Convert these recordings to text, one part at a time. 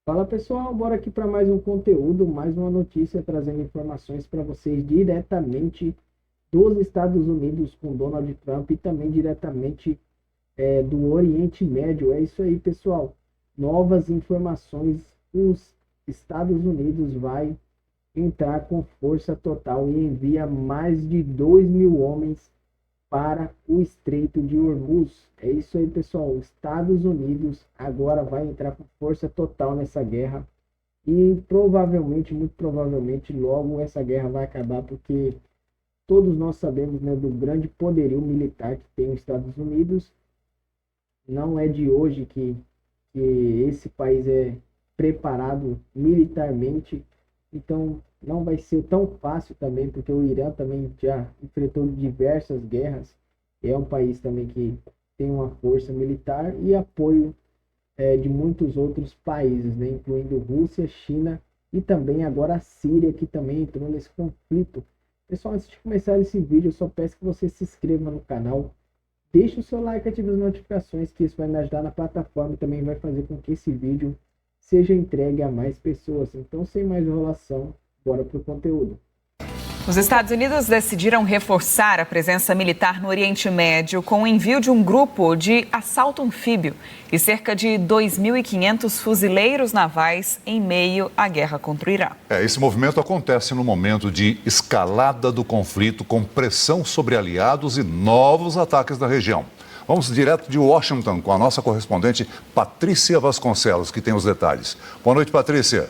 Fala pessoal, bora aqui para mais um conteúdo, mais uma notícia trazendo informações para vocês diretamente dos Estados Unidos com Donald Trump e também diretamente do Oriente Médio. É isso aí, pessoal. Novas informações, os Estados Unidos vai entrar com força total e envia mais de 2.000 homens para o Estreito de Hormuz. É isso aí, pessoal. Os Estados Unidos agora vai entrar com força total nessa guerra e provavelmente, muito provavelmente, logo essa guerra vai acabar, porque todos nós sabemos, né, do grande poderio militar que tem os Estados Unidos. Não é de hoje que esse país é preparado militarmente, então não vai ser tão fácil também, porque o Irã também já enfrentou diversas guerras, é um país também que tem uma força militar e apoio de muitos outros países, né, incluindo Rússia, China e também agora a Síria, que também entrou nesse conflito. Pessoal, antes de começar esse vídeo, eu só peço que você se inscreva no canal, deixe o seu like e ative as notificações, que isso vai me ajudar na plataforma e também vai fazer com que esse vídeo seja entregue a mais pessoas. Então, sem mais enrolação, bora pro conteúdo. Os Estados Unidos decidiram reforçar a presença militar no Oriente Médio com o envio de um grupo de assalto anfíbio e cerca de 2.500 fuzileiros navais em meio à guerra contra o Irã. Esse movimento acontece no momento de escalada do conflito, com pressão sobre aliados e novos ataques na região. Vamos direto de Washington com a nossa correspondente Patrícia Vasconcelos, que tem os detalhes. Boa noite, Patrícia.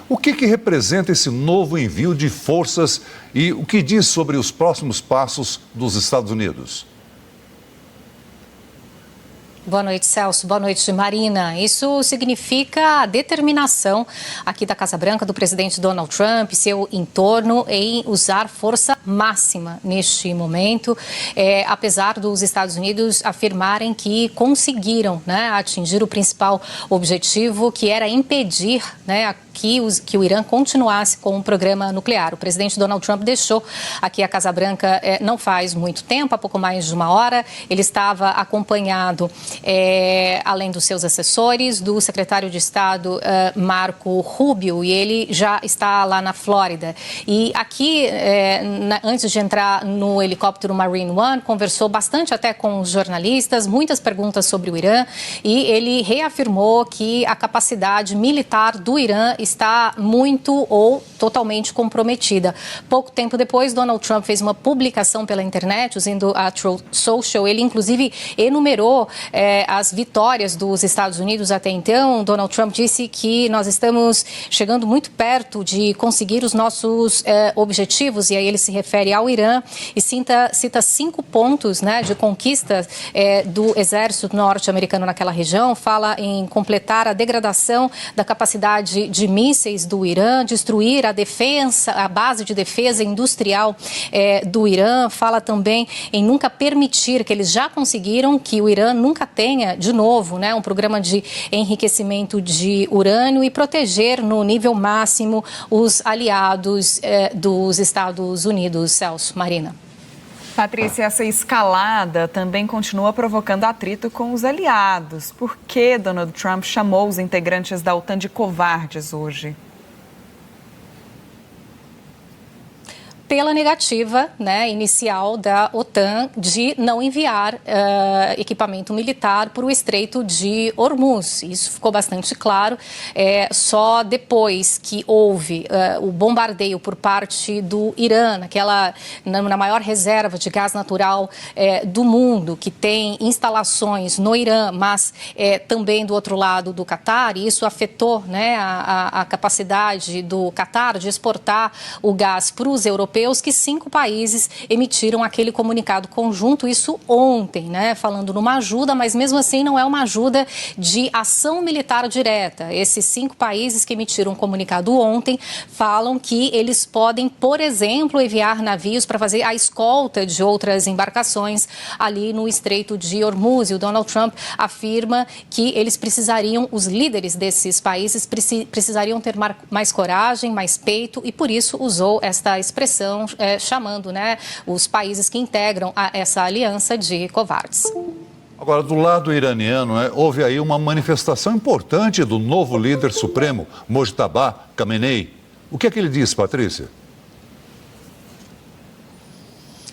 O que representa esse novo envio de forças e o que diz sobre os próximos passos dos Estados Unidos? Boa noite, Celso. Boa noite, Marina. Isso significa a determinação aqui da Casa Branca, do presidente Donald Trump e seu entorno em usar força máxima neste momento, apesar dos Estados Unidos afirmarem que conseguiram, né, atingir o principal objetivo, que era impedir, né, que o Irã continuasse com o programa nuclear. O presidente Donald Trump deixou aqui a Casa Branca não faz muito tempo, há pouco mais de uma hora. Ele estava acompanhado, além dos seus assessores, do secretário de Estado Marco Rubio, e ele já está lá na Flórida. E aqui, antes de entrar no helicóptero Marine One, conversou bastante até com os jornalistas, muitas perguntas sobre o Irã, e ele reafirmou que a capacidade militar do Irã está muito ou totalmente comprometida. Pouco tempo depois, Donald Trump fez uma publicação pela internet, usando a Truth Social. Ele, inclusive, enumerou as vitórias dos Estados Unidos até então. Donald Trump disse que nós estamos chegando muito perto de conseguir os nossos objetivos, e aí ele se refere ao Irã e cita 5 pontos, né, de conquista do exército norte-americano naquela região. Fala em completar a degradação da capacidade de mísseis do Irã, destruir a base de defesa industrial do Irã. Fala também em nunca permitir, que eles já conseguiram que o Irã nunca tenha de novo, né, um programa de enriquecimento de urânio, e proteger no nível máximo os aliados dos Estados Unidos. Celso, Marina. Patrícia, essa escalada também continua provocando atrito com os aliados. Por que Donald Trump chamou os integrantes da OTAN de covardes hoje? Pela negativa, né, inicial da OTAN de não enviar equipamento militar para o Estreito de Hormuz. Isso ficou bastante claro. Só depois que houve o bombardeio por parte do Irã, na maior reserva de gás natural do mundo, que tem instalações no Irã, mas também do outro lado do Catar, e isso afetou, né, a capacidade do Catar de exportar o gás para os europeus, que 5 países emitiram aquele comunicado conjunto, isso ontem, né, falando numa ajuda, mas mesmo assim não é uma ajuda de ação militar direta. Esses 5 países que emitiram um comunicado ontem falam que eles podem, por exemplo, enviar navios para fazer a escolta de outras embarcações ali no Estreito de Hormuz. E o Donald Trump afirma que eles precisariam, os líderes desses países precisariam ter mais coragem, mais peito, e por isso usou esta expressão chamando, né, os países que integram essa aliança de covardes. Agora, do lado iraniano, houve aí uma manifestação importante do novo líder supremo, Mojtaba Khamenei. O que é que ele disse, Patrícia?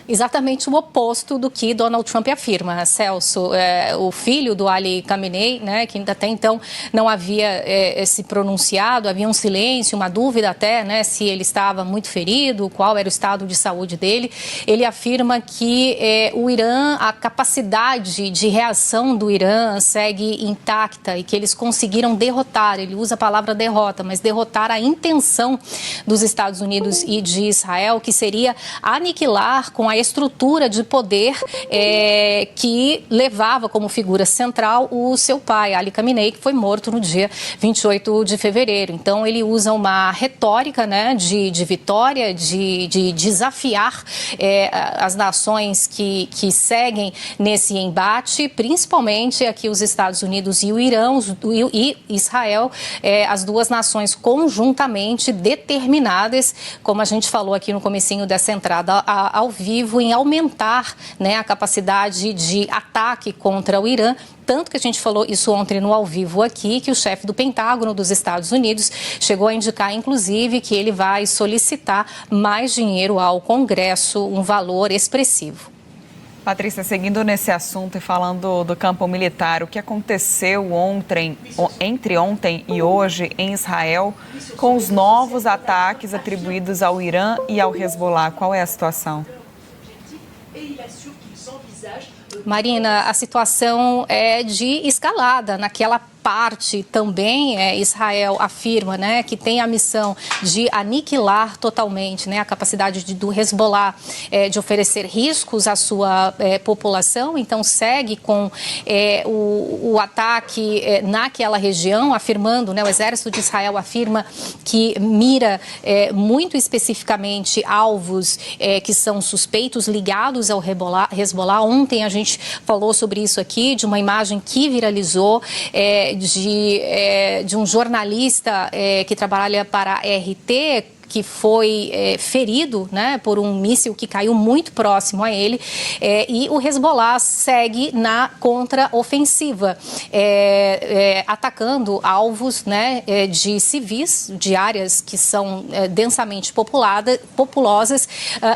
Exatamente o oposto do que Donald Trump afirma, Celso. O filho do Ali Khamenei, né, que até então não havia se pronunciado, havia um silêncio, uma dúvida até, né, se ele estava muito ferido, qual era o estado de saúde dele. Ele afirma que o Irã, a capacidade de reação do Irã segue intacta e que eles conseguiram derrotar, ele usa a palavra derrota, mas derrotar a intenção dos Estados Unidos e de Israel, que seria aniquilar com a estrutura de poder que levava como figura central o seu pai, Ali Khamenei, que foi morto no dia 28 de fevereiro. Então, ele usa uma retórica, né, de vitória, de desafiar as nações que seguem nesse embate, principalmente aqui os Estados Unidos e o Irã e Israel, as duas nações conjuntamente determinadas, como a gente falou aqui no comecinho dessa entrada ao vivo, em aumentar, né, a capacidade de ataque contra o Irã. Tanto que a gente falou isso ontem no ao vivo aqui, que o chefe do Pentágono dos Estados Unidos chegou a indicar, inclusive, que ele vai solicitar mais dinheiro ao Congresso, um valor expressivo. Patrícia, seguindo nesse assunto e falando do campo militar, o que aconteceu entre ontem e hoje em Israel com os novos ataques atribuídos ao Irã e ao Hezbollah? Qual é a situação? Marina, a situação é de escalada naquela parte também. Israel afirma, né, que tem a missão de aniquilar totalmente, né, a capacidade do Hezbollah de oferecer riscos à sua população. Então segue com o ataque naquela região, afirmando, né, o exército de Israel afirma que mira muito especificamente alvos que são suspeitos ligados ao Hezbollah. Ontem a gente falou sobre isso aqui, de uma imagem que viralizou de um jornalista que trabalha para a RT, que foi ferido, né, por um míssil que caiu muito próximo a ele, e o Hezbollah segue na contraofensiva, atacando alvos, né, de civis, de áreas que são densamente populosas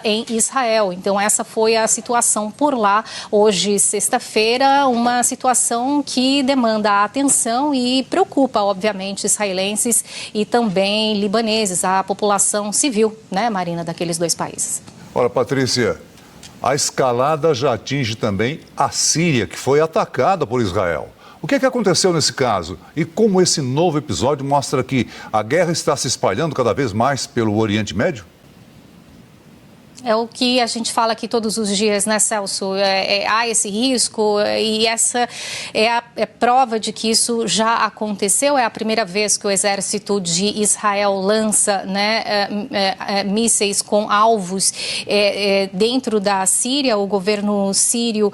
em Israel. Então essa foi a situação por lá hoje, sexta-feira, uma situação que demanda a atenção e preocupa, obviamente, israelenses e também libaneses, a população civil, né, Marina, daqueles dois países. Ora, Patrícia, a escalada já atinge também a Síria, que foi atacada por Israel. O que é que aconteceu nesse caso? E como esse novo episódio mostra que a guerra está se espalhando cada vez mais pelo Oriente Médio? É o que a gente fala aqui todos os dias, né, Celso? Há esse risco e essa é a prova de que isso já aconteceu. É a primeira vez que o exército de Israel lança, né, mísseis com alvos dentro da Síria. O governo sírio,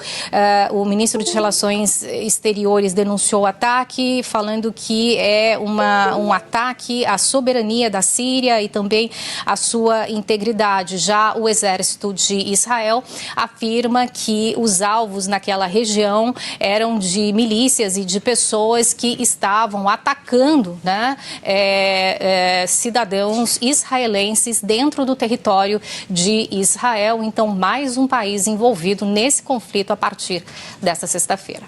o ministro de Relações Exteriores denunciou o ataque, falando que é um ataque à soberania da Síria e também à sua integridade. Já o exército de Israel afirma que os alvos naquela região eram de milícias e de pessoas que estavam atacando, né, cidadãos israelenses dentro do território de Israel. Então, mais um país envolvido nesse conflito a partir desta sexta-feira.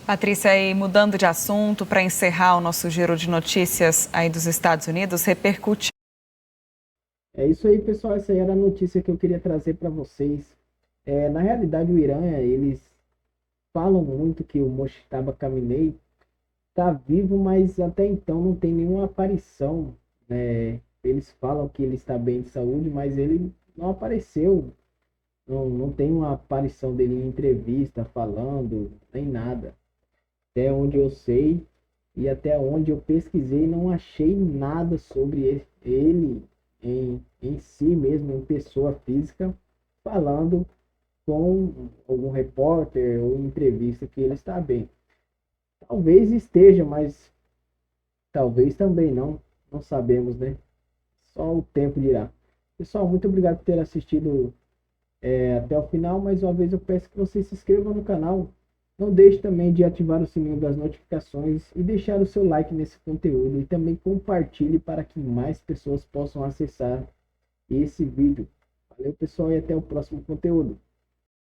Patrícia, e mudando de assunto, para encerrar o nosso giro de notícias aí dos Estados Unidos, repercute. É isso aí, pessoal. Essa aí era a notícia que eu queria trazer para vocês. Na realidade, o Irã, eles falam muito que o Mojtaba Khamenei está vivo, mas até então não tem nenhuma aparição, né? Eles falam que ele está bem de saúde, mas ele não apareceu. Não tem uma aparição dele em entrevista, falando, nem nada. Até onde eu sei e até onde eu pesquisei, não achei nada sobre ele em si mesmo, em pessoa física, falando com algum repórter ou entrevista que ele está bem. Talvez esteja, mas talvez também não sabemos, né? Só o tempo dirá. Pessoal, muito obrigado por ter assistido até o final. Mais uma vez eu peço que vocês se inscrevam no canal, Não deixe também de ativar o sininho das notificações e deixar o seu like nesse conteúdo e também compartilhe para que mais pessoas possam acessar esse vídeo. Valeu, pessoal, e até o próximo conteúdo.